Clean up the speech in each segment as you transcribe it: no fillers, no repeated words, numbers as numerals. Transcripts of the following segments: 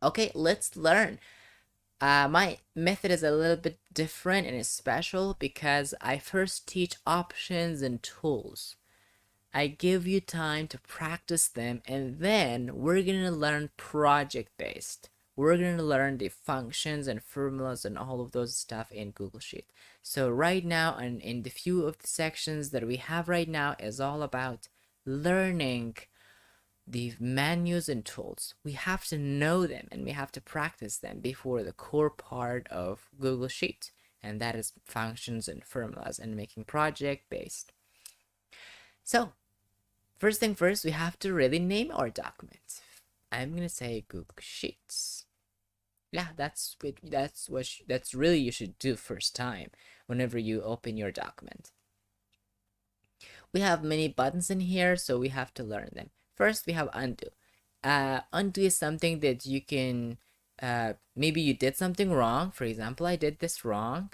Okay, let's learn. My method is a little bit different and it's special because I first teach options and tools. I give you time to practice them, and then we're gonna learn project based. We're gonna learn the functions and formulas and all of those stuff in Google Sheet. So right now, and in the few of the sections that we have right now, is all about learning the menus and tools. We have to know them and we have to practice them before the core part of Google Sheet, and that is functions and formulas and making project based. So first thing first, we have to really name our document. I'm gonna say Google Sheets. Yeah, that's really you should do first time whenever you open your document. We have many buttons in here, so we have to learn them. First, we have undo. Undo is something that you can, maybe you did something wrong. For example, I did this wrong,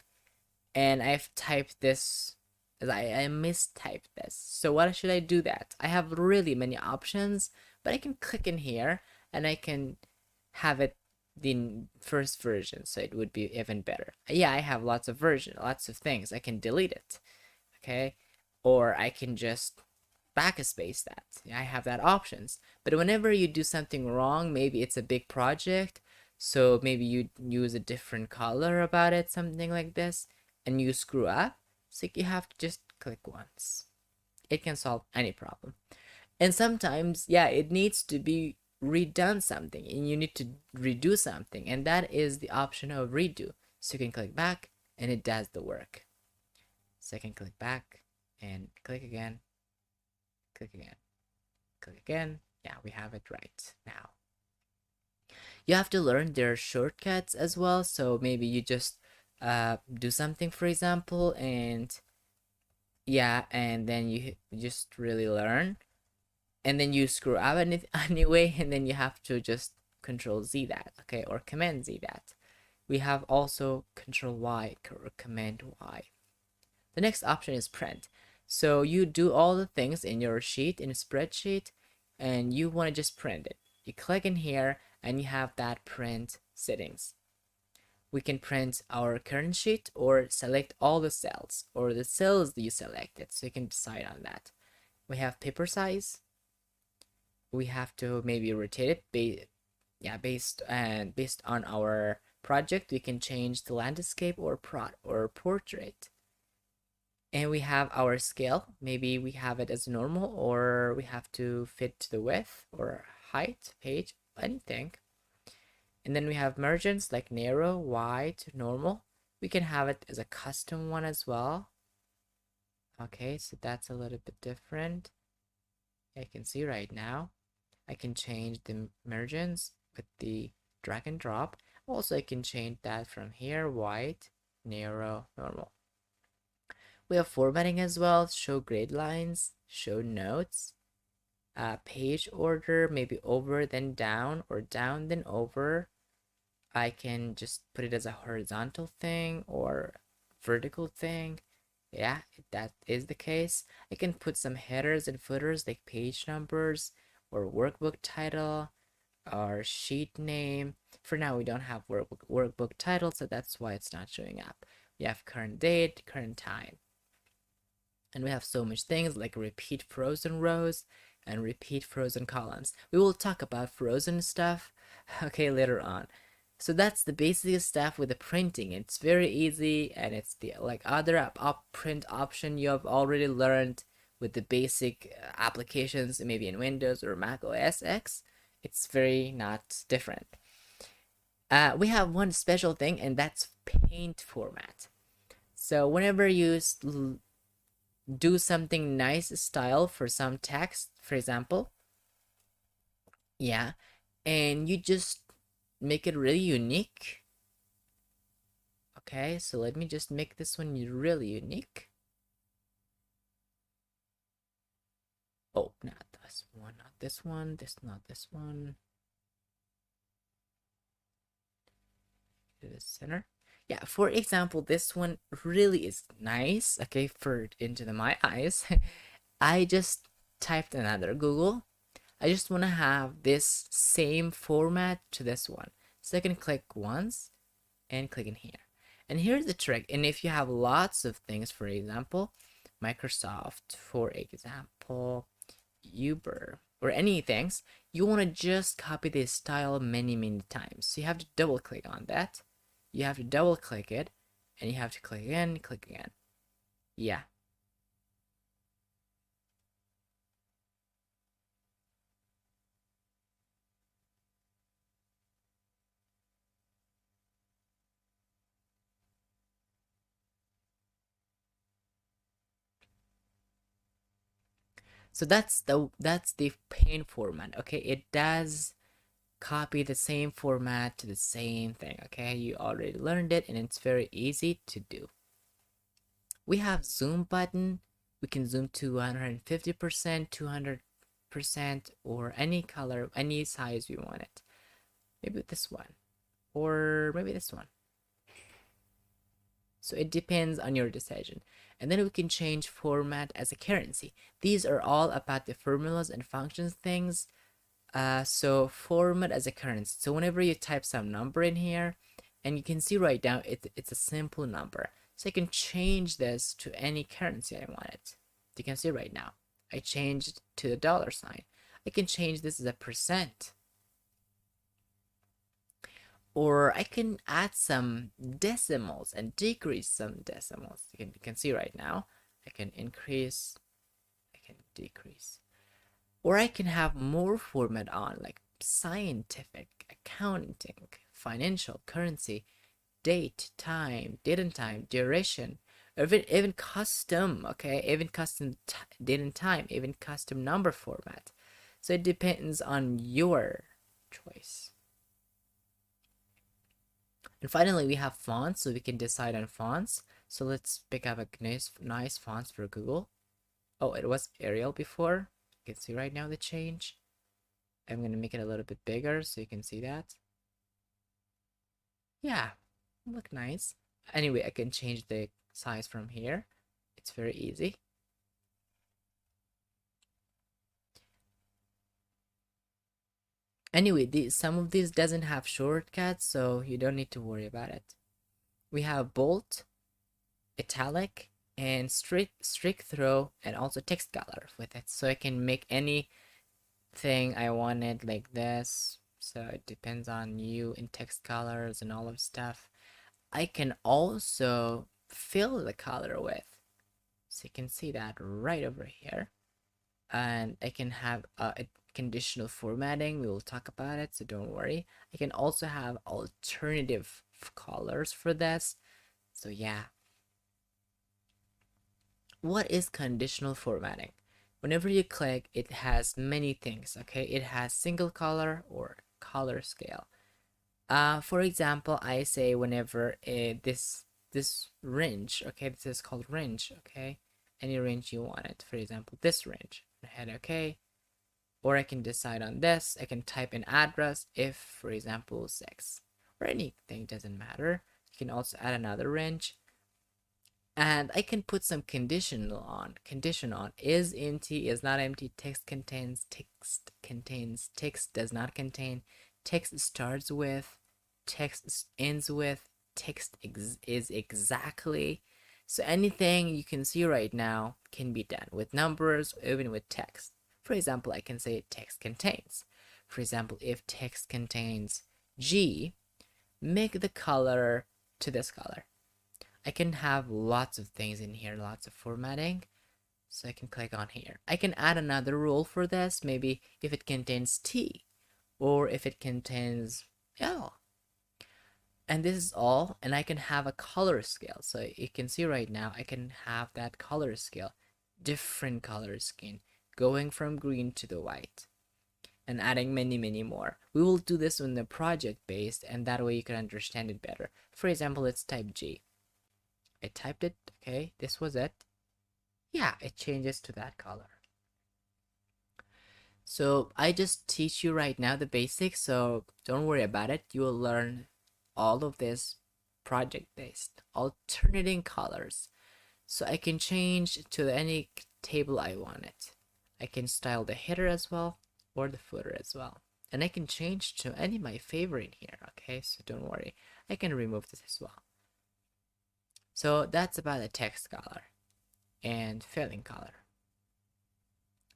and I've typed this, I mistyped this. So what should I do that? I have really many options, but I can click in here and I can have it the first version, so it would be even better. Yeah, I have lots of lots of things. I can delete it, okay? Or I can just backspace that. I have that options. But whenever you do something wrong, maybe it's a big project, so maybe you use a different color about it, something like this, and you screw up, so you have to just click once. It can solve any problem. And sometimes, yeah, it needs to be redone something, and you need to redo something, and that is the option of redo. So you can click back, and it does the work. So I can click back, and click again, click again, click again. Yeah, we have it right now. You have to learn their shortcuts as well, so maybe you just do something, for example, and yeah, and then you just really learn, and then you screw up anyway, and then you have to just control Z that, okay, or command Z that. We have also control Y or command Y. The next option is print. So you do all the things in your sheet, in a spreadsheet, and you want to just print it. You click in here and you have that print settings. We can print our current sheet or select all the cells or the cells that you selected, so you can decide on that. We have paper size. We have to maybe rotate it based on our project. We can change the landscape or portrait. And we have our scale. Maybe we have it as normal, or we have to fit to the width or height, page, anything. And then we have margins like narrow, wide, normal. We can have it as a custom one as well. Okay, so that's a little bit different. I can see right now. I can change the margins with the drag and drop. Also, I can change that from here, wide, narrow, normal. We have formatting as well, show grade lines, show notes, page order, maybe over then down or down then over. I can just put it as a horizontal thing or vertical thing. Yeah, if that is the case. I can put some headers and footers like page numbers or workbook title or sheet name. For now, we don't have workbook title, so that's why it's not showing up. We have current date, current time. And we have so much things like repeat frozen rows and repeat frozen columns. We will talk about frozen stuff, okay, later on. So that's the basic stuff with the printing. It's very easy, and it's the like other print option you have already learned with the basic applications, maybe in Windows or Mac OS X. It's very not different. We have one special thing, and that's paint format. So whenever you do something nice style for some text, for example, yeah, and you just make it really unique. Okay, so let me just make this one really unique. Oh, not this one, not this one, not this one. To the center. Yeah, for example, this one really is nice, okay, for into my eyes. I just typed another Google. I just want to have this same format to this one. So I can click once and click in here. And here's the trick. And if you have lots of things, for example, Microsoft, for example, Uber, or any things, you want to just copy this style many times. So you have to double click on that. You have to double click it, and you have to click again, click again. Yeah. So that's the pane format. Okay, it does copy the same format to the same thing. Okay, you already learned it, and it's very easy to do. We have zoom button. We can zoom to 150%, 200%, or any color, any size we want it. Maybe this one, or maybe this one. So it depends on your decision. And then we can change format as a currency. These are all about the formulas and functions things. So format as a currency. So whenever you type some number in here, and you can see right now it's a simple number. So I can change this to any currency I want it. You can see right now, I changed to the dollar sign. I can change this as a percent. Or I can add some decimals and decrease some decimals. You can see right now, I can increase, I can decrease. Or I can have more format on, like scientific, accounting, financial, currency, date, time, date and time, duration, or even custom, okay? Even custom date and time, even custom number format. So it depends on your choice. And finally, we have fonts, so we can decide on fonts. So let's pick up a nice fonts for Google. Oh, it was Arial before. You can see right now the change. I'm gonna make it a little bit bigger so you can see that. Yeah, look nice. Anyway, I can change the size from here. It's very easy. Anyway, some of these doesn't have shortcuts, so you don't need to worry about it. We have bold, italic, and strict throw, and also text color with it. So I can make anything I wanted like this. So it depends on you in text colors and all of stuff. I can also fill the color with. So you can see that right over here. And I can have a conditional formatting. We will talk about it, so don't worry. I can also have alternative colors for this. So yeah. What is conditional formatting? Whenever you click, it has many things, okay? It has single color or color scale. For example, I say whenever this range, okay, this is called range, okay? Any range you want it. For example, this range. Hit okay. Or I can decide on this. I can type in address if, for example, 6 or anything, doesn't matter. You can also add another range. And I can put some condition on is empty, is not empty, text contains, text does not contain, text starts with, text ends with, text is exactly. So anything you can see right now can be done with numbers, even with text. For example, I can say text contains. For example, if text contains G, make the color to this color. I can have lots of things in here, lots of formatting. So I can click on here. I can add another rule for this, maybe if it contains T or if it contains L. And this is all, and I can have a color scale. So you can see right now, I can have that color scale, different color scheme, going from green to the white, and adding many more. We will do this in the project based, and that way you can understand it better. For example, let's type G. I typed it, okay, this was it. Yeah, it changes to that color. So I just teach you right now the basics, so don't worry about it. You will learn all of this project based, alternating colors. So I can change to any table I want it. I can style the header as well or the footer as well. And I can change to any of my favorite here, okay? So don't worry. I can remove this as well. So that's about the text color and filling color.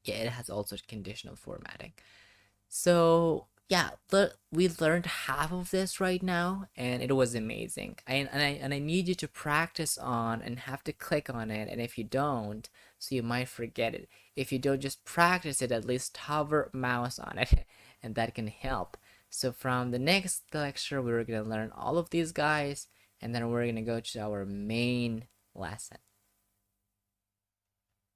Yeah, it has also conditional formatting. So yeah, we learned half of this right now, and it was amazing. And I need you to practice on and have to click on it. And if you don't, so you might forget it. If you don't just practice it, at least hover mouse on it, and that can help. So from the next lecture, we're gonna learn all of these guys, and then we're gonna go to our main lesson.